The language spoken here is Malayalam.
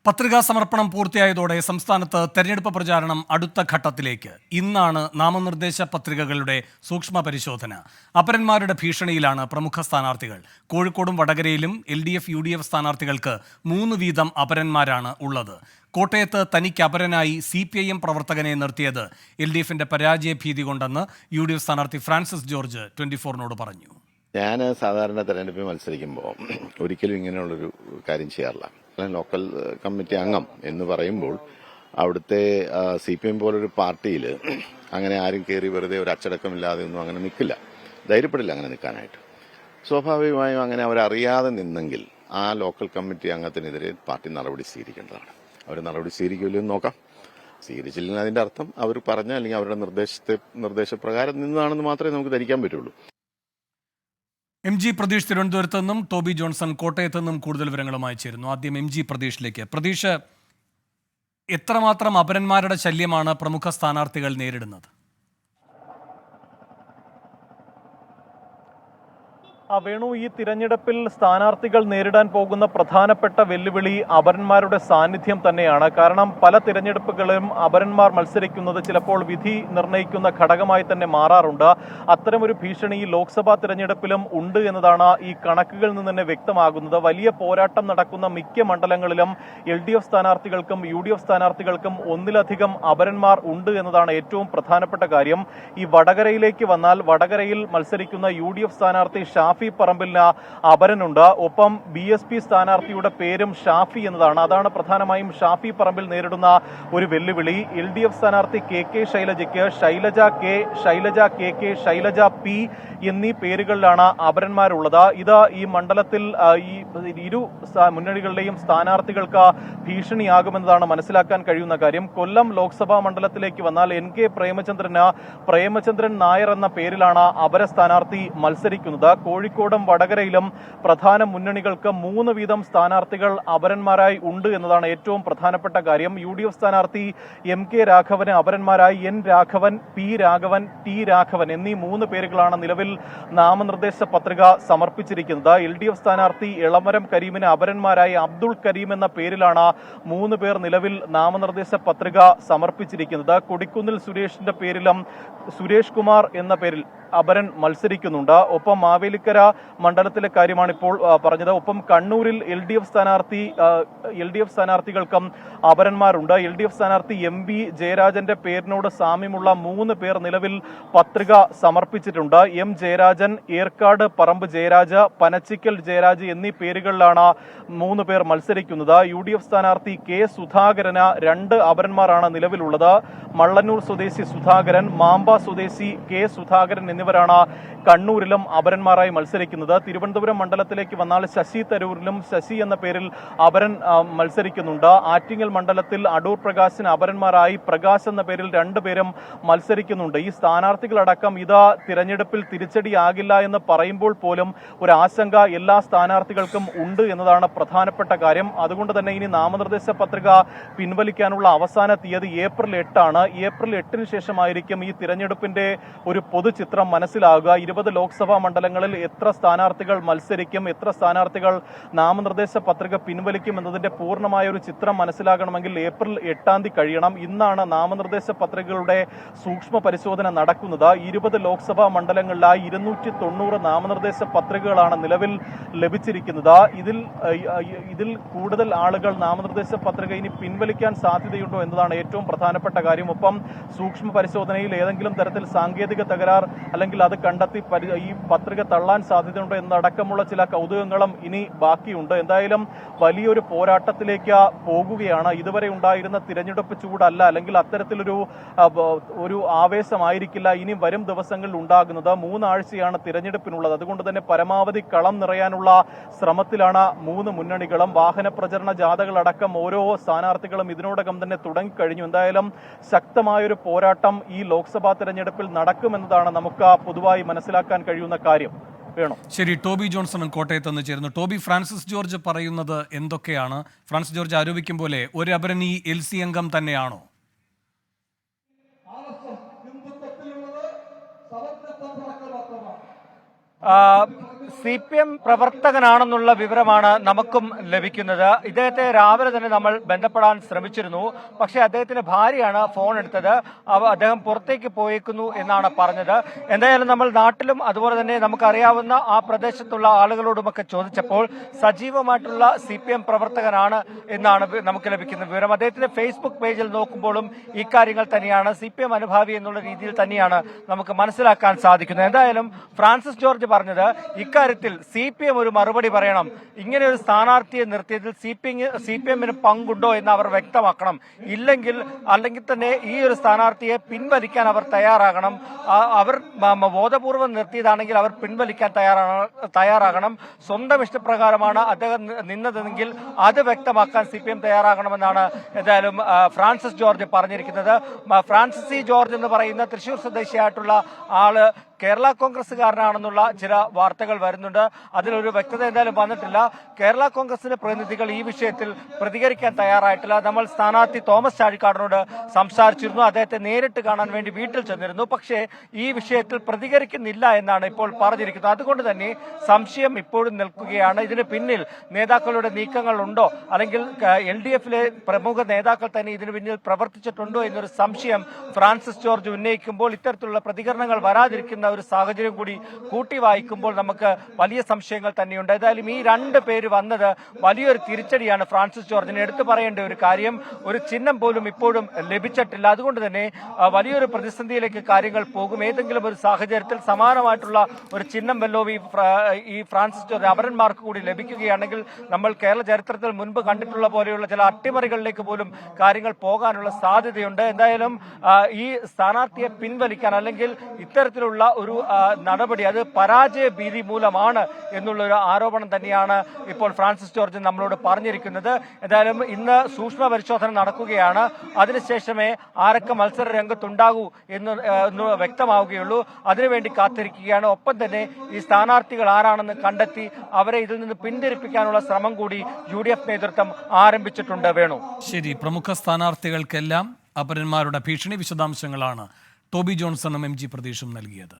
പത്രികാ സമർപ്പണം പൂർത്തിയായതോടെ സംസ്ഥാനത്ത് തെരഞ്ഞെടുപ്പ് പ്രചാരണം അടുത്ത ഘട്ടത്തിലേക്ക്. ഇന്നാണ് നാമനിർദ്ദേശ പത്രികകളുടെ സൂക്ഷ്മ പരിശോധന. അപരന്മാരുടെ ഭീഷണിയിലാണ് പ്രമുഖ സ്ഥാനാർത്ഥികൾ. കോഴിക്കോടും വടകരയിലും LDF UDF സ്ഥാനാർത്ഥികൾക്ക് 3 വീതം അപരന്മാരാണ് ഉള്ളത്. കോട്ടയത്ത് തനിക്ക് അപരനായി CPIM പ്രവർത്തകനെ നിർത്തിയത് LDFന്റെ പരാജയ ഭീതി കൊണ്ടെന്ന് UDF സ്ഥാനാർത്ഥി ഫ്രാൻസിസ് ജോർജ് 24-നോട് പറഞ്ഞു. ഞാൻ സാധാരണ തെരഞ്ഞെടുപ്പിൽ മത്സരിക്കുമ്പോൾ ഒരിക്കലും ഇങ്ങനെയുള്ളൊരു കാര്യം ചെയ്യാറില്ല. ലോക്കൽ കമ്മിറ്റി അംഗം എന്ന് പറയുമ്പോൾ അവിടുത്തെ CPIM പോലൊരു പാർട്ടിയിൽ അങ്ങനെ ആരും കയറി വെറുതെ ഒരു അച്ചടക്കമില്ലാതെ ഒന്നും അങ്ങനെ നിൽക്കില്ല, ധൈര്യപ്പെടില്ല അങ്ങനെ നിൽക്കാനായിട്ട്. സ്വാഭാവികമായും അങ്ങനെ അവരറിയാതെ നിന്നെങ്കിൽ ആ ലോക്കൽ കമ്മിറ്റി അംഗത്തിനെതിരെ പാർട്ടി നടപടി സ്വീകരിക്കേണ്ടതാണ്. അവർ നടപടി സ്വീകരിക്കില്ലെന്ന് നോക്കാം. സ്വീകരിച്ചില്ലെങ്കിൽ അതിന്റെ അർത്ഥം അവർ പറഞ്ഞ അല്ലെങ്കിൽ അവരുടെ നിർദ്ദേശപ്രകാരം നിന്നതാണെന്ന് മാത്രമേ നമുക്ക് ധരിക്കാൻ പറ്റുള്ളൂ. MG പ്രതീഷ് തിരുവനന്തപുരത്ത് നിന്നും, ടോബി ജോൺസൺ കോട്ടയത്ത് നിന്നും കൂടുതൽ വിവരങ്ങളുമായി ചേരുന്നു. ആദ്യം MG പ്രതീഷിലേക്ക്. പ്രതീഷ്, എത്രമാത്രം അപരന്മാരുടെ ശല്യമാണ് പ്രമുഖ സ്ഥാനാർത്ഥികൾ നേരിടുന്നത്? വേണു, ഈ തിരഞ്ഞെടുപ്പിൽ സ്ഥാനാർത്ഥികൾ നേരിടാൻ പോകുന്ന പ്രധാനപ്പെട്ട വെല്ലുവിളി അപരന്മാരുടെ സാന്നിധ്യം തന്നെയാണ്. കാരണം പല തിരഞ്ഞെടുപ്പുകളിലും അപരന്മാർ മത്സരിക്കുന്നത് ചിലപ്പോൾ വിധി നിർണ്ണയിക്കുന്ന ഘടകമായി തന്നെ മാറാറുണ്ട്. അത്തരമൊരു ഭീഷണി ഈ ലോക്സഭാ തിരഞ്ഞെടുപ്പിലും ഉണ്ട് എന്നതാണ് ഈ കണക്കുകളിൽ നിന്ന് തന്നെ വ്യക്തമാകുന്നത്. വലിയ പോരാട്ടം നടക്കുന്ന മിക്ക മണ്ഡലങ്ങളിലും LDF സ്ഥാനാർത്ഥികൾക്കും UDF സ്ഥാനാർത്ഥികൾക്കും ഒന്നിലധികം അപരന്മാർ ഉണ്ട് എന്നതാണ് ഏറ്റവും പ്രധാനപ്പെട്ട കാര്യം. ഈ വടകരയിലേക്ക് വന്നാൽ വടകരയിൽ മത്സരിക്കുന്ന UDF സ്ഥാനാർത്ഥി ഷാഫി പറമ്പിലിന് അപരനുണ്ട്. ഒപ്പം BSP സ്ഥാനാർത്ഥിയുടെ പേരും ഷാഫി എന്നതാണ്. അതാണ് പ്രധാനമായും ഷാഫി പറമ്പിൽ നേരിടുന്ന ഒരു വെല്ലുവിളി. LDF സ്ഥാനാർത്ഥി KK ശൈലജയ്ക്ക് Shailaja K, Shailaja KK, Shailaja P എന്നീ പേരുകളിലാണ് അപരന്മാരുള്ളത്. ഇത് ഈ മണ്ഡലത്തിൽ ഈ ഇരു മുന്നണികളുടെയും സ്ഥാനാർത്ഥികൾക്ക് ഭീഷണിയാകുമെന്നതാണ് മനസ്സിലാക്കാൻ കഴിയുന്ന കാര്യം. കൊല്ലം ലോക്സഭാ മണ്ഡലത്തിലേക്ക് വന്നാൽ NK പ്രേമചന്ദ്രൻ നായർ എന്ന പേരിലാണ് അപര സ്ഥാനാർത്ഥി മത്സരിക്കുന്നത്. കോഴിക്കോടും വടകരയിലും പ്രധാന മുന്നണികൾക്ക് 3 വീതം സ്ഥാനാർത്ഥികൾ അപരന്മാരായി ഉണ്ട് എന്നതാണ് ഏറ്റവും പ്രധാനപ്പെട്ട കാര്യം. UDF സ്ഥാനാർത്ഥി MK Raghavan അപരന്മാരായി N Raghavan, P Raghavan, T Raghavan എന്നീ 3 പേരുകളാണ് നിലവിൽ നാമനിർദ്ദേശ പത്രിക സമർപ്പിച്ചിരിക്കുന്നത്. LDF സ്ഥാനാർത്ഥി എളമരം കരീമിന് അപരന്മാരായി അബ്ദുൾ കരീം എന്ന പേരിലാണ് 3 പേർ നിലവിൽ നാമനിർദ്ദേശ പത്രിക സമർപ്പിച്ചിരിക്കുന്നത്. കൊടിക്കുന്നിൽ സുരേഷിന്റെ പേരിലും സുരേഷ് കുമാർ എന്ന പേരിൽ അപരൻ മത്സരിക്കുന്നുണ്ട്. ഒപ്പം മാവേലിക്കര മണ്ഡലത്തിലെ കാര്യമാണ് ഇപ്പോൾ പറഞ്ഞത്. ഒപ്പം കണ്ണൂരിൽ LDF സ്ഥാനാർത്ഥികൾക്കും അപരന്മാരുണ്ട്. LDF സ്ഥാനാർത്ഥി MV ജയരാജന്റെ പേരിനോട് സാമ്യമുള്ള 3 പേർ നിലവിൽ പത്രിക സമർപ്പിച്ചിട്ടുണ്ട്. M ജയരാജൻ, ഏർക്കാട് പറമ്പ് ജയരാജ്, പനച്ചിക്കൽ ജയരാജ് എന്നീ പേരുകളിലാണ് 3 പേർ മത്സരിക്കുന്നത്. UDF സ്ഥാനാർത്ഥി K സുധാകരന് 2 അപരന്മാരാണ് നിലവിലുള്ളത്. മള്ളന്നൂർ സ്വദേശി സുധാകരൻ, മാമ്പ സ്വദേശി K സുധാകരൻ എന്നിവരാണ് കണ്ണൂരിലും അപരന്മാരായി മത്സരിക്കുന്നത്. തിരുവനന്തപുരം മണ്ഡലത്തിലേക്ക് വന്നാൽ ശശി തരൂരിലും ശശി എന്ന പേരിൽ അപരൻ മത്സരിക്കുന്നുണ്ട്. ആറ്റിങ്ങൽ മണ്ഡലത്തിൽ അടൂർ പ്രകാശിന് അപരന്മാരായി പ്രകാശ് എന്ന പേരിൽ 2 പേരും മത്സരിക്കുന്നുണ്ട്. ഈ സ്ഥാനാർത്ഥികളടക്കം ഇത് തിരഞ്ഞെടുപ്പിൽ തിരിച്ചടിയാകില്ല എന്ന് പറയുമ്പോൾ പോലും ഒരു ആശങ്ക എല്ലാ സ്ഥാനാർത്ഥികൾക്കും ഉണ്ട് എന്നതാണ് പ്രധാനപ്പെട്ട കാര്യം. അതുകൊണ്ട് തന്നെ ഇനി നാമനിർദ്ദേശ പത്രിക പിൻവലിക്കാനുള്ള അവസാന തീയതി ഏപ്രിൽ 8 ആണ്. ഏപ്രിൽ 8-ന് ശേഷമായിരിക്കും ഈ തിരഞ്ഞെടുപ്പിന്റെ ഒരു പൊതുചിത്രം മനസ്സിലാകുക. 20 ലോക്സഭാ മണ്ഡലങ്ങളിൽ എത്ര സ്ഥാനാർത്ഥികൾ മത്സരിക്കും, എത്ര സ്ഥാനാർത്ഥികൾ നാമനിർദ്ദേശ പത്രിക പിൻവലിക്കും എന്നതിന്റെ പൂർണ്ണമായ ഒരു ചിത്രം മനസ്സിലാകണമെങ്കിൽ ഏപ്രിൽ 8-ാം തീയതി കഴിയണം. ഇന്നാണ് നാമനിർദ്ദേശ പത്രികകളുടെ സൂക്ഷ്മ പരിശോധന നടക്കുന്നത്. 20 ലോക്സഭാ മണ്ഡലങ്ങളിലായി 290 നാമനിർദ്ദേശ പത്രികകളാണ് നിലവിൽ ലഭിച്ചിരിക്കുന്നത്. ഇതിൽ കൂടുതൽ ആളുകൾ നാമനിർദ്ദേശ പത്രിക ഇനി പിൻവലിക്കാൻ സാധ്യതയുണ്ടോ എന്നതാണ് ഏറ്റവും പ്രധാനപ്പെട്ട കാര്യം. ഒപ്പം സൂക്ഷ്മ പരിശോധനയിൽ ഏതെങ്കിലും തരത്തിൽ സാങ്കേതിക തകരാർ അല്ലെങ്കിൽ അത് കണ്ടെത്തി ഈ പത്രിക തള്ളാൻ സാധ്യതയുണ്ടോ എന്നടക്കമുള്ള ചില കൗതുകങ്ങളും ഇനി ബാക്കിയുണ്ട്. എന്തായാലും വലിയൊരു പോരാട്ടത്തിലേക്ക് പോകുകയാണ്. ഇതുവരെ ഉണ്ടായിരുന്ന തിരഞ്ഞെടുപ്പ് ചൂടല്ല, അല്ലെങ്കിൽ അത്തരത്തിലൊരു ആവേശമായിരിക്കില്ല ഇനി വരും ദിവസങ്ങളിൽ ഉണ്ടാകുന്നത്. 3 ആഴ്ചയാണ് തിരഞ്ഞെടുപ്പിനുള്ളത്. അതുകൊണ്ട് തന്നെ പരമാവധി കളം നിറയാനുള്ള ശ്രമത്തിലാണ് 3 മുന്നണികളും. വാഹന പ്രചരണ ജാഥകളടക്കം ഓരോ സ്ഥാനാർത്ഥികളും ഇതിനോടകം തന്നെ തുടങ്ങിക്കഴിഞ്ഞു. എന്തായാലും ശക്തമായൊരു പോരാട്ടം ഈ ലോക്സഭാ തെരഞ്ഞെടുപ്പിൽ നടക്കുമെന്നതാണ് നമുക്ക് പൊതുവായി മനസ്സിലാക്കാൻ കഴിയുന്ന കാര്യം. വേണോ? ശരി, ടോബി ജോൺസൺ കോട്ടയത്ത് നിന്ന് ചേരുന്നു. ടോബി, ഫ്രാൻസിസ് ജോർജ് പറയുന്നത് എന്തൊക്കെയാണ്? ഫ്രാൻസിസ് ജോർജ് ആരോപിക്കും പോലെ ഒരു അപരൻ ഈ LC അംഗം തന്നെയാണോ? CPM പ്രവർത്തകനാണെന്നുള്ള വിവരമാണ് നമുക്കും ലഭിക്കുന്നത്. ഇദ്ദേഹത്തെ രാവിലെ തന്നെ നമ്മൾ ബന്ധപ്പെടാൻ ശ്രമിച്ചിരുന്നു. പക്ഷേ അദ്ദേഹത്തിന്റെ ഭാര്യയാണ് ഫോൺ എടുത്തത്. അദ്ദേഹം പുറത്തേക്ക് പോയേക്കുന്നു എന്നാണ് പറഞ്ഞത്. എന്തായാലും നമ്മൾ നാട്ടിലും അതുപോലെ തന്നെ നമുക്കറിയാവുന്ന ആ പ്രദേശത്തുള്ള ആളുകളോടുമൊക്കെ ചോദിച്ചപ്പോൾ സജീവമായിട്ടുള്ള CPM പ്രവർത്തകനാണ് എന്നാണ് നമുക്ക് ലഭിക്കുന്ന വിവരം. അദ്ദേഹത്തിന്റെ ഫേസ്ബുക്ക് പേജിൽ നോക്കുമ്പോഴും ഇക്കാര്യങ്ങൾ തന്നെയാണ്. CPM അനുഭാവി എന്നുള്ള രീതിയിൽ തന്നെയാണ് നമുക്ക് മനസ്സിലാക്കാൻ സാധിക്കുന്നത്. എന്തായാലും ഫ്രാൻസിസ് ജോർജ് പറഞ്ഞത് ഇക്കാര്യത്തിൽ CPM ഒരു മറുപടി പറയണം. ഇങ്ങനെ ഒരു സ്ഥാനാർത്ഥിയെ നിർത്തിയതിൽ CPM-ന് പങ്കുണ്ടോ എന്ന് അവർ വ്യക്തമാക്കണം. അല്ലെങ്കിൽ തന്നെ ഈ ഒരു സ്ഥാനാർത്ഥിയെ പിൻവലിക്കാൻ അവർ തയ്യാറാകണം. അവർ ബോധപൂർവം നിർത്തിയതാണെങ്കിൽ അവർ പിൻവലിക്കാൻ തയ്യാറാകണം. സ്വന്തം ഇഷ്ടപ്രകാരമാണ് അദ്ദേഹം നിന്നതെങ്കിൽ അത് വ്യക്തമാക്കാൻ CPM തയ്യാറാകണമെന്നാണ് എന്തായാലും ഫ്രാൻസിസ് ജോർജ് പറഞ്ഞിരിക്കുന്നത്. ഫ്രാൻസിസ് സി ജോർജ് എന്ന് പറയുന്ന തൃശൂർ സ്വദേശിയായിട്ടുള്ള ആള് കേരള കോൺഗ്രസ്സുകാരനാണെന്നുള്ള ചില വാർത്തകൾ വരുന്നുണ്ട്. അതിലൊരു വ്യക്തത എന്തായാലും വന്നിട്ടില്ല. കേരള കോൺഗ്രസിന്റെ പ്രതിനിധികൾ ഈ വിഷയത്തിൽ പ്രതികരിക്കാൻ തയ്യാറായിട്ടില്ല. നമ്മൾ സ്ഥാനാർത്ഥി തോമസ് ചാഴിക്കാടനോട് സംസാരിച്ചിരുന്നു. അദ്ദേഹത്തെ നേരിട്ട് കാണാൻ വേണ്ടി വീട്ടിൽ ചെന്നിരുന്നു. പക്ഷേ ഈ വിഷയത്തിൽ പ്രതികരിക്കുന്നില്ല എന്നാണ് ഇപ്പോൾ പറഞ്ഞിരിക്കുന്നത്. അതുകൊണ്ട് തന്നെ സംശയം ഇപ്പോഴും നിൽക്കുകയാണ്. ഇതിന് പിന്നിൽ നേതാക്കളുടെ നീക്കങ്ങൾ ഉണ്ടോ, അല്ലെങ്കിൽ LDF-ലെ പ്രമുഖ നേതാക്കൾ തന്നെ ഇതിന് പിന്നിൽ പ്രവർത്തിച്ചിട്ടുണ്ടോ എന്നൊരു സംശയം ഫ്രാൻസിസ് ജോർജ് ഉന്നയിക്കുമ്പോൾ ഇത്തരത്തിലുള്ള പ്രതികരണങ്ങൾ വരാതിരിക്കുന്ന ഒരു സാഹചര്യം കൂടി കൂട്ടി വായിക്കുമ്പോൾ നമുക്ക് വലിയ സംശയങ്ങൾ തന്നെയുണ്ട്. ഏതായാലും ഈ രണ്ട് പേര് വന്നത് വലിയൊരു തിരിച്ചടിയാണ് ഫ്രാൻസിസ് ജോർജിന്. എടുത്തു പറയേണ്ട ഒരു കാര്യം, ഒരു ചിഹ്നം പോലും ഇപ്പോഴും ലഭിച്ചിട്ടില്ല. അതുകൊണ്ട് തന്നെ വലിയൊരു പ്രതിസന്ധിയിലേക്ക് കാര്യങ്ങൾ പോകും. ഏതെങ്കിലും ഒരു സാഹചര്യത്തിൽ സമാനമായിട്ടുള്ള ഒരു ചിഹ്നം വല്ലോ ഈ ഫ്രാൻസിസ് ജോർജ് അപരന്മാർക്ക് കൂടി ലഭിക്കുകയാണെങ്കിൽ നമ്മൾ കേരള ചരിത്രത്തിൽ മുൻപ് കണ്ടിട്ടുള്ള പോലെയുള്ള ചില അട്ടിമറികളിലേക്ക് പോലും കാര്യങ്ങൾ പോകാനുള്ള സാധ്യതയുണ്ട്. എന്തായാലും ഈ സ്ഥാനാർത്ഥിയെ പിൻവലിക്കാൻ അല്ലെങ്കിൽ ഇത്തരത്തിലുള്ള ഒരു നടപടി അത് പരാജയ ഭീതി മൂലമാണ് എന്നുള്ളൊരു ആരോപണം തന്നെയാണ് ഇപ്പോൾ ഫ്രാൻസിസ് ജോർജ് നമ്മളോട് പറഞ്ഞിരിക്കുന്നത്. എന്തായാലും ഇന്ന് സൂക്ഷ്മ പരിശോധന നടക്കുകയാണ്. അതിനുശേഷമേ ആരൊക്കെ മത്സര രംഗത്തുണ്ടാകൂ എന്ന് വ്യക്തമാവുകയുള്ളൂ. അതിനുവേണ്ടി കാത്തിരിക്കുകയാണ്. ഒപ്പം തന്നെ ഈ സ്ഥാനാർത്ഥികൾ ആരാണെന്ന് കണ്ടെത്തി അവരെ ഇതിൽ നിന്ന് പിന്തിരിപ്പിക്കാനുള്ള ശ്രമം കൂടി UDF നേതൃത്വം ആരംഭിച്ചിട്ടുണ്ട്. വേണു, ശരി. പ്രമുഖ സ്ഥാനാർത്ഥികൾക്കെല്ലാം അപരന്മാരുടെ ഭീഷണി. വിശദാംശങ്ങളാണ് ടോബി ജോൺസണും MG പ്രതീഷും നൽകിയത്.